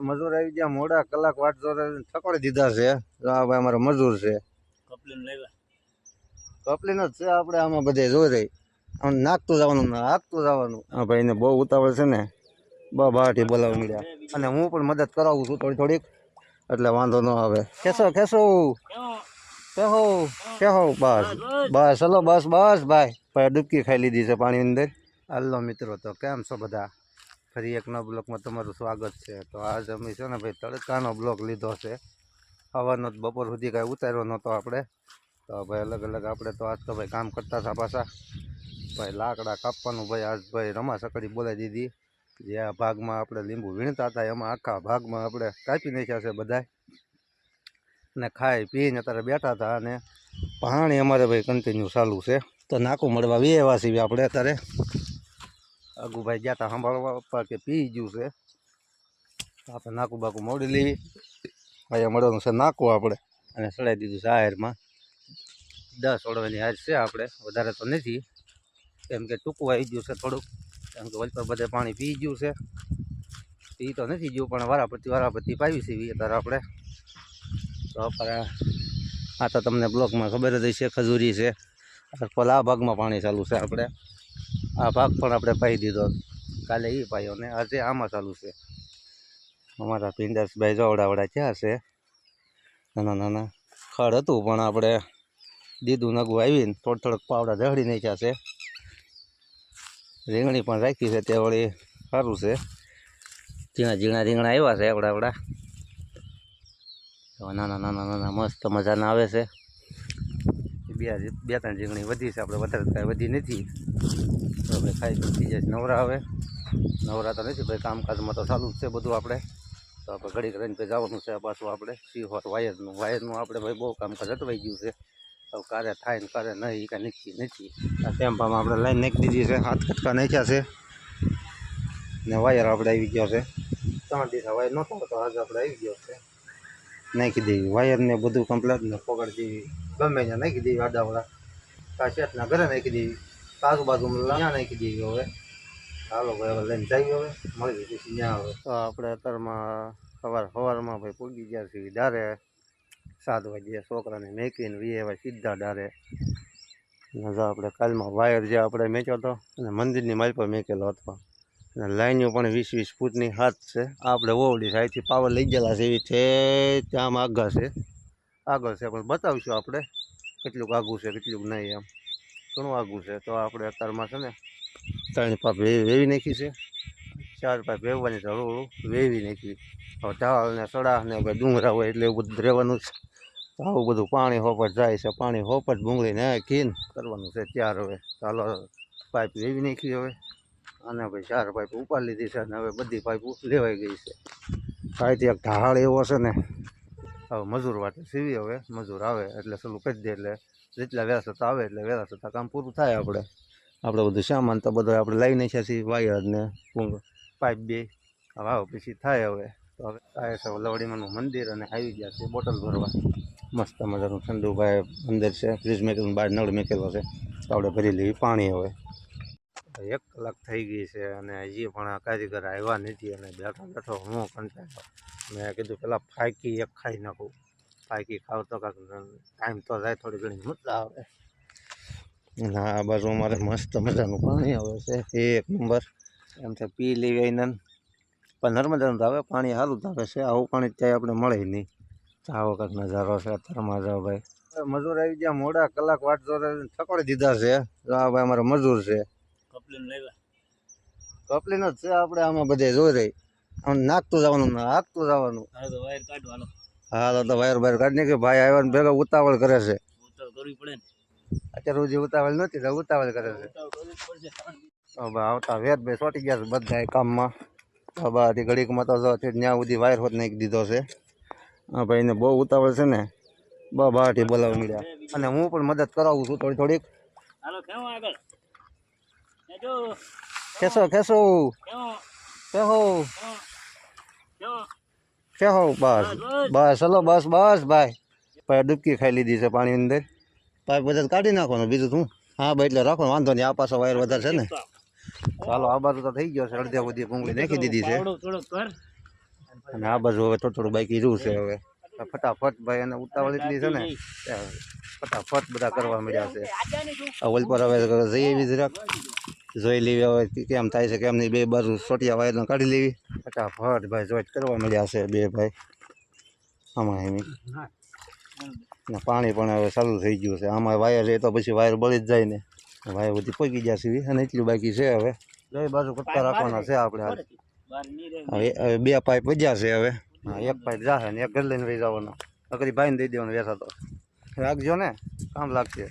મજૂર આવી ગયા મોડા કલાક વાટ જોડે ઠકોડી દીધા છે. આ ભાઈ અમારા મજૂર છે. કપલીન જ છે આપણે આમાં બધે જોઈ રહી આમ નાખતું જવાનું હાંકતું જવાનું. હા ભાઈ ને બહુ ઉતાવળ છે ને બહારથી બોલાવવા મળ્યા અને હું પણ મદદ કરાવું છું થોડીક એટલે વાંધો ન આવે. ખેસો ખેસો કેહો કેહો બસ બસ ચલો બસ બસ ભાઈ ડૂબકી ખાઈ લીધી છે પાણી અંદર. હાલો મિત્રો, તો કેમ છો બધા? ફરી એક નવા બ્લોકમાં તમારું સ્વાગત છે. તો આજ અમે છે ને ભાઈ તડકાનો બ્લોક લીધો છે. સવારનો બપોર સુધી કાંઈ ઉતાર્યો નહોતો આપણે. તો ભાઈ અલગ અલગ આપણે તો આજ તો ભાઈ કામ કરતા હતા પાછા. ભાઈ લાકડા કાપવાનું ભાઈ આજ ભાઈ રમા સકડી બોલાવી દીધી. જે આ ભાગમાં આપણે લીંબુ વીણતા હતા એમાં આખા ભાગમાં આપણે કાપી નાખ્યા છે બધાય. અને ખાઈ પીને અત્યારે બેઠા હતા અને પાણી અમારે ભાઈ કન્ટિન્યુ ચાલુ છે. તો નાકું મળવા એવા છીએ આપણે અત્યારે. અગુભાઈ ગયા હતા સાંભળવા પપ્પા કે પી ગયું છે. આપણે નાકું બાકું મોડી લેવી અહીંયા મળવાનું છે નાકું આપણે. અને ચડાવી દીધું છે આયરમાં 10 ઓળવાની હાર છે આપણે, વધારે તો નથી કેમ કે ટૂંકું આવી ગયું છે થોડુંક. કેમ કે વલપર બધે પાણી પી ગયું છે. પી તો નથી ગયું પણ વારાપત્તી પાવી છે અત્યારે આપણે. તો આપણે આ તો તમને બ્લોકમાં ખબર જ છે ખજૂરી છે. આ ભાગમાં પાણી ચાલુ છે આપણે. આ ભાગ પણ આપણે પાઈ દીધો કાલે એ પાયો ને આજે આમાં ચાલુ છે. અમારા પિંડાસભાઈ જોવડાવડા ક્યાં છે? નાના નાના ખડ હતું પણ આપણે દીધું નગું આવીને થોડોક પાવડા ઝઘડી નાખ્યા છે. રીંગણી પણ રાખી છે તે વળી સારું છે. ઝીણા રીંગણા આવ્યા છે આવડા નાના નાના નાના મસ્ત મજાના આવે છે. બે ત્રણ રીંગણી વધી છે આપણે, વધારે કાંઈ વધી નથી. તો આપણે ખાઈ પી જાય નવરા આવે. નવરા તો નથી ભાઈ, કામકાજમાં તો ચાલુ જ છે બધું આપણે. તો આપણે ઘડી કરીને પછી જવાનું છે પાછું આપણે સિહોર વાયરનું આપણે ભાઈ બહુ કામકાજ અટવાઈ ગયું છે. તો કારે થાય ને કારે નહીં એ કાંઈ નક્કી નથી. આ ટેમ્પામાં આપણે લાઈન નાખી દીધી છે, 7 કટકા નાખ્યા છે ને વાયર આપણે આવી ગયો છે. 3 દિવસ વાયર નહોતો તો આજે આપણે આવી ગયો છે. નાખી દેવી વાયરને બધું કમ્પ્લેટ ને પકડી દેવી ગમે ત્યાં નાખી દેવી. આડાવાળા કાશિયાતના ઘરે નાખી દેવી, આજુબાજુમાં ત્યાં નાખી દેવી. હવે હાલો ભાઈ હવે લઈને જઈએ, હવે મળી પછી ત્યાં. હવે તો આપણે અત્યારમાં સવારમાં ભાઈ પૂગી ગયા છીએ ડારે 7 વાગ્યે. છોકરાને મેકીને વીએ સીધા ડારે. આપણે કાલમાં વાયર જે આપણે મેક્યો હતો અને મંદિરની માલ પર મેકેલો હતો. અને લાઈનો પણ 20-20 ફૂટની હાથ છે. આપણે ઓવડી સાઈડથી પાવર લઈ ગયેલા છે એવી છે ત્યાં આગળ છે પણ બતાવીશું આપણે કેટલું આઘું છે કેટલું નહીં. એમ ઘણું આઘું છે. તો આપણે અત્યારમાં છે ને 3 પાઇપ વેવી નાખી છે, 4 પાઇપ વેવવાની છે. હળવું વેવી નાખી. હવે ઢાળ ને સડા ને ડુંગરા હોય એટલે એવું બધું રહેવાનું છે. આવું બધું પાણી હોપટ જાય છે. પાણી હોપટ ભૂંગળીને કીન કરવાનું છે ત્યાર. હવે ચાલો પાઇપ વેવી નાખી. હવે અને ભાઈ 4 પાઇપ ઉપાડી લીધી છે અને હવે બધી પાઇપ લેવાઈ ગઈ છે. અહીંથી એક ઢાળ એવો છે ને હવે મજૂર વાટે સીવી. હવે મજૂર આવે એટલે સલું કરી દે એટલે જેટલા વેરા થતા આવે એટલે વેરા થતા કામ પૂરું થાય. આપણે બધું સામાન તો બધો આપણે લાવી નાખ્યા છીએ, વાયર ને પાઇપ 2 હવે આવો પછી થાય. હવે તો હવે આ છે લવડીમાનું મંદિર અને આવી ગયા છે બોટલ ભરવા. મસ્ત મજાનું ઠંડુ ભાઈ અંદર છે, ફ્રીજ મેકેલું બહાર નળ મેકેલો છે. તો આપણે ભરી લેવી પાણી. હવે 1 કલાક થઈ ગઈ છે અને હજી પણ આ કારીગર આવ્યા નથી. અને બેઠો હું કંટાળ્યો. મેં કીધું પેલા ફાંકી એક ખાઈ નાખું. ફાંકી ખાવ તો કાંઈક ટાઈમ તો જાય, થોડી ઘણી મજા આવે. અને આ બાજુ અમારે મસ્ત મજાનું પાણી આવે છે 1 નંબર. એમ છે પી લેવી આનંદ પણ નર્મદાનું તો આવે પાણી સારું જ આવે છે. આવું પાણી ત્યાં આપણે મળે નહીં. આવો કાંઈક નજારો છે અત્યારમાં. જાઓ ભાઈ મજૂર આવી ગયા મોડા કલાક વાટ જોડે ઠકોડી દીધા છે. આ ભાઈ અમારા મજૂર છે. કપલીન જ છે આપણે આમાં બધે જોઈ રહી આમ નાખતું જવાનું હાંકતું જવાનું. હા તો વાયર બાયર કાઢી નાખી. ભાઈ આવ્યા ને ભેગા ઉતાવળ કરે છે. અત્યારે સુધી ઉતાવળ નથી તો ઉતાવળ કરે છે. આવતા વેદ બે ચોટી ગયા છે બધા કામમાં. બાબાથી ઘડીકમાં તો ત્યાં સુધી વાયર હોત નાખી દીધો છે. હા ભાઈને બહુ ઉતાવળ છે ને બહારથી બોલાવવા મળ્યા અને હું પણ મદદ કરાવું છું થોડીક. ખેસો ખેસો કેહો કેહો બસ બસ ચલો બસ બસ ભાઈ ડૂબકી ખાઈ લીધી છે પાણી અંદર. પાઇપ બધા કાઢી નાખવાનું બીજું શું. હા ભાઈ એટલે રાખો વાંધો નહીં. આ પાછો વાયર વધારે છે ને. ચાલો આ બાજુ તો થઈ ગયો છે. અડધા બધી ભૂંગળી નાખી દીધી છે. અને આ બાજુ હવે થોડું બાકી રહ્યું છે હવે ફટાફટ ભાઈ અને ઉતાવળ એટલી છે ને કે ફટાફટ બધા કરવા મળ્યા છે ઓલ પર હવે જઈએ એવી જરાક જોઈ લેવી હવે કેમ થાય છે કેમ નહીં બે બાજુ સોટિયા વાયરને કાઢી લેવી ફટાફટ ભાઈ જોઈટ કરવા મળ્યા છે બે ભાઈ આમાં એમ ને પાણી પણ હવે ચાલુ થઈ ગયું છે આમાં વાયર એ તો પછી વાયર બળી જ જાય ને વાયર બધી પગી જશે અને એટલું બાકી છે હવે બે બાજુ કટકા રાખવાના છે આપણે હવે બે પાઇપ વધ્યા છે હવે હા એક પાઇપ જાશે ને એક ઘર લઈને વહી જવાનો નકરી ભાઈને દઈ દેવાનું વેસા તો રાખજો ને કામ લાગશે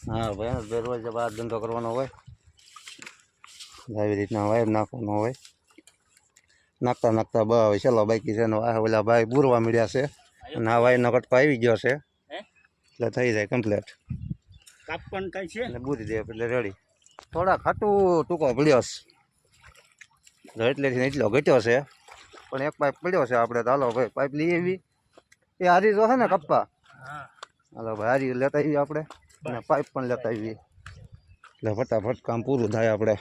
હા ભાઈ રોજ બહાર ધંધો કરવાનો હોય આવી રીતના વાયર નાખવાનો હોય નાખતા નાખતા ભાઈ ચલો બાકી છે ને ઓલા ભાઈ પૂરવા મળ્યા છે અને આ વાયરનો કટકો આવી ગયો છે એટલે થઈ જાય કમ્પ્લીટ કાપણ કઈ છે એટલે બૂરી દે એટલે રેડી થોડા ખાટું ટૂંકો પડ્યો છે એટલેથી એટલો ઘટ્યો છે પણ એક પાઇપ પડ્યો છે આપણે તો હાલો ભાઈ પાઇપ લઈ આવી એ હારી જો છે ને કપ્પા હાલો ભાઈ હારી લેતા આવીએ આપણે અને પાઇપ પણ લેતા આવીએ એટલે ફટાફટ કામ પૂરું થાય આપણે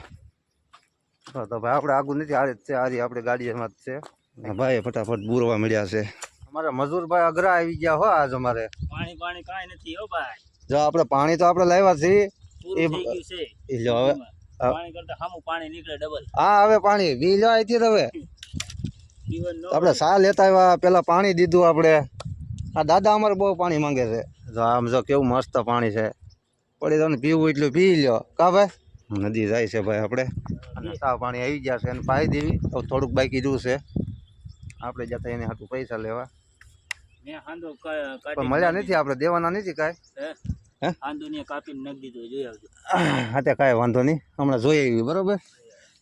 તો ભાઈ આપણે આગું નથી હારી જ છે હારી આપણે ગાડીમાં જ છે અને ભાઈ ફટાફટ બૂરવા મળ્યા છે અમારે મજૂર ભાઈ અઘરા આવી ગયા હો આજ અમારે પાણી પાણી કાઈ નથી હો ભાઈ જો આપણે પાણી તો આપણે લાવ્યા છીએ પૂરું થઈ ગયું છે એટલે હવે પાણી કરતા સામું પાણી નીકળે ડબલ હા હવે પાણી બી લો અહીંથી તો હવે જીવન નો આપણે સા લેતા આવ્યા પેલા પાણી દીધું આપણે આ દાદા અમારે બહુ પાણી માંગે છે જો આમ જો કેવું મસ્ત પાણી છે પડી તમને પીવું એટલું પી લ્યો કા ભાઈ નદી જાય છે ભાઈ આપણે અને સા પાણી આવી ગયા છે અને પાઈ દેવી તો થોડુંક બાકી રહ્યું છે આપણે જતા એને હાટું પૈસા લેવા મેં હાંડો પણ મળ્યા નથી આપણે દેવાના નથી કાંઈ હાંડો ને કાપીને નાખી દીધો જોઈ આવજો હા તે કાંઈ વાંધો નહીં હમણાં જોઈ આવી બરાબર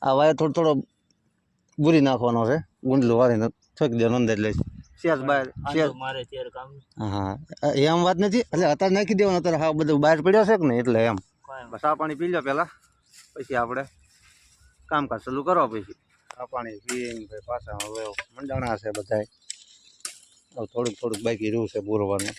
આ વાયર થોડો બુરી નાખવાનો છે ગુંડલું વાળીને ઠોકી દેવાનો અંદર એટલે શેર બહાર શેર મારે ત્યારે કામ હા એમ વાત નથી એટલે અત્યારે નાખી દેવાનું અત્યારે હા બધું બહાર પડ્યો છે કે ને એટલે એમ બસ આ પાણી પી લો પહેલાં પછી આપણે કામકાજ ચાલુ કરો પછી આ પાણી પીને ભાઈ પાછા હવે મંડાણા છે બધાય હવે થોડુંક બાકી રહ્યું છે બોરવાનું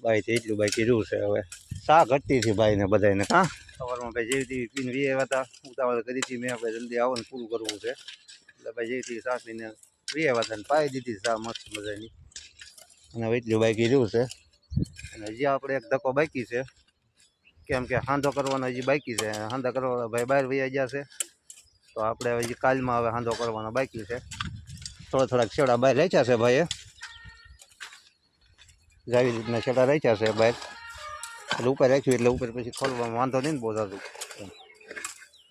બાઈથી એટલું બાકી રહ્યું છે હવે શા ઘટતી હતી ભાઈને બધાને હા સવારમાં ભાઈ જેવી તેવી પીને વી આવ્યા હતા ઉતાવળ કરી હતી મેં ભાઈ જલ્દી આવો ને પૂરું કરવું છે એટલે ભાઈ જેવી તેવી શા પીને વી આવ્યા હતા ને પાઈ દીધી શા મસ્ત મજાની અને હવે એટલું બાકી રહ્યું છે અને હજી આપણે એક ધક્કો બાકી છે કેમ કે હાંધો કરવાનો હજી બાકી છે હાંધા કરવા ભાઈ બહાર વહી ગયા છે તો આપણે હજી કાલમાં હવે હાંધો કરવાનો બાકી છે થોડાક છેડા બહાર રાખ્યા છે ભાઈએ આવી રીતના છેડા રાખ્યા છે બહાર એટલે ઉપર રાખ્યું એટલે ઉપર પછી ખોલવામાં વાંધો નહીં ને બહુ થતું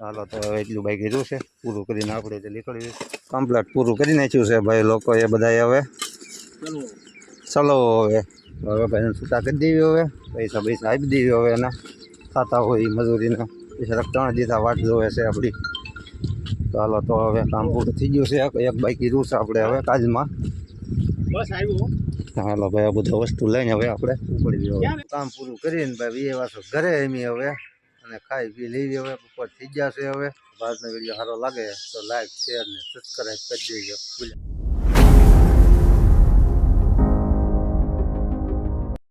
હાલો તો હવે એટલું બાકી રહ્યું છે પૂરું કરીને આપણે એટલે નીકળીએ કમ્પ્લીટ પૂરું કરી નાખ્યું છે ભાઈ લોકો એ બધાએ હવે ચલો હવે ભાઈને છૂટા કરી દેવી હવે પૈસા આપી દેવી હવે એના ખાતા હોય મજૂરીના પછી રક્ષણ દીધા વાટ જોવે છે આપણી તો હાલો તો હવે કામ પૂરું થઈ ગયું છે એક બાકી રહ્યું છે આપણે હવે કાજમાં બસ આવ્યો હાલો ભાઈ આ બધું વસ્તુ લઈને હવે આપણે ઉપડી ગયો કામ પૂરું કરીને ભાઈ એ વાસો ઘરે એમી હવે અને ખાઈ પી લેવી હવે ઉપર થઈ ગયા છે હવે બહારનો વિડીયો સારો લાગે તો લાઈક શેર ને સબસ્ક્રાઈબ કરી દેજો.